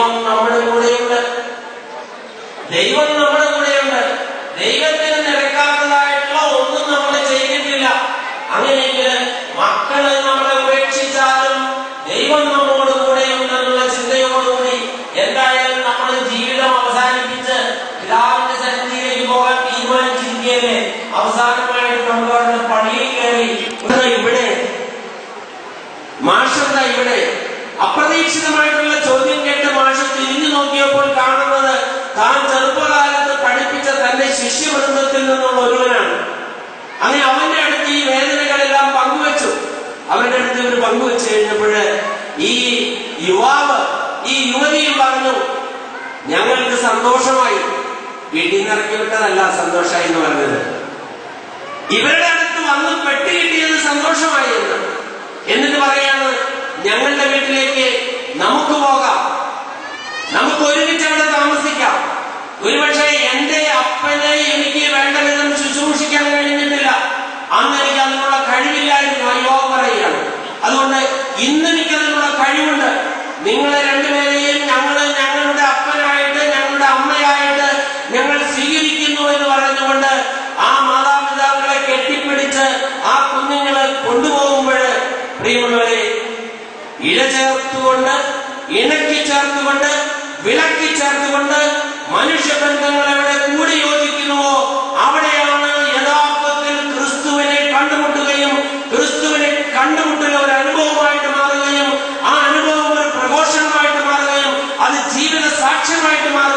ദൈവം നമ്മുടെ കൂടെയുണ്ട്. ദൈവം നമ്മുടെ കൂടെയുണ്ട്. ദൈവത്തിന് നിരക്കാത്തതായിട്ടുള്ള ഒന്നും നമ്മൾ ചെയ്തിട്ടില്ല. അങ്ങനെയെങ്കിൽ മക്കള് നമ്മളെ ഉപേക്ഷിച്ചാലും ദൈവം നമ്മോട് കൂടെയുണ്ടെന്നുള്ള ചിന്തയോടുകൂടി എന്തായാലും നമ്മൾ ജീവിതം അവസാനിപ്പിച്ച് പിതാവിന്റെ സന്നിധിയിലേക്ക് പോകാൻ തീരുമാനിച്ചിരിക്കുകയല്ലേ. അവസാനമായിട്ട് നമ്മൾ പള്ളിയിൽ കയറി ഇവിടെ മാഷെന്താ ഇവിടെ അപ്രതീക്ഷിതമായിട്ടുള്ള ചോദ്യം കേട്ട് മാഷ് തിരിഞ്ഞു നോക്കിയപ്പോൾ കാണുന്നത് താൻ ചെറുപ്പകാലത്ത് പഠിപ്പിച്ച തന്റെ ശിഷ്യവൃന്ദത്തിൽ നിന്നുള്ള ഒരുവനാണ്. അങ്ങനെ അവന്റെ അടുത്ത് ഈ വേദനകളെല്ലാം പങ്കുവെച്ചു. അവന്റെ അടുത്ത് ഇവർ പങ്കുവെച്ചു കഴിഞ്ഞപ്പോൾ ഈ യുവാവ് ഈ യുവതിയും പറഞ്ഞു, ഞങ്ങൾക്ക് സന്തോഷമായി. വീട്ടിൽ നിന്ന് ഇറക്കി വിട്ടതല്ല സന്തോഷമായി എന്ന് പറഞ്ഞത്, ഇവരുടെ അടുത്ത് വന്ന് പെട്ടി കിട്ടിയത് സന്തോഷമായി എന്ന്. എന്നിട്ട് പറയാണ്, ഞങ്ങളുടെ വീട്ടിലേക്ക് നമുക്ക് പോകാം, നമുക്ക് ഒരുമിച്ച് അവിടെ താമസിക്കാം. ഒരുപക്ഷെ എന്റെ അപ്പനെ എനിക്ക് വേണ്ട വിധം ശുശ്രൂഷിക്കാൻ കഴിഞ്ഞിട്ടില്ല, അന്ന് എനിക്ക് അതിനുള്ള കഴിവില്ലായിരുന്നു. യുവാവ് പറയുകയാണ്, അതുകൊണ്ട് ഇന്ന് എനിക്ക് അതിനുള്ള കഴിവുണ്ട്. നിങ്ങളെ രണ്ടുപേരെയും ഞങ്ങളുടെ അപ്പനായിട്ട് ഞങ്ങളുടെ അമ്മയായിട്ട് ഞങ്ങൾ സ്വീകരിക്കുന്നു എന്ന് പറഞ്ഞുകൊണ്ട് ആ മാതാപിതാക്കളെ കെട്ടിപ്പിടിച്ച് ആ കുഞ്ഞുങ്ങളെ കൊണ്ടുപോകുമ്പോൾ പ്രിയമുള്ളവരെ, ഇഴ ചേർത്തുകൊണ്ട്, ഇണക്കി ചേർത്തുകൊണ്ട്, വിളക്കി ചേർത്തുകൊണ്ട് മനുഷ്യബന്ധങ്ങൾ എവിടെ കൂടി യോജിക്കുന്നുവോ അവിടെയാണ് യഥാർത്ഥത്തിൽ ക്രിസ്തുവിനെ കണ്ടുമുട്ടുകയും ക്രിസ്തുവിനെ കണ്ടുമുട്ടുക ഒരു അനുഭവമായിട്ട് മാറുകയും ആ അനുഭവം ഒരു പ്രഘോഷണമായിട്ട് മാറുകയും അത് ജീവിത സാക്ഷ്യമായിട്ട് മാറുകയും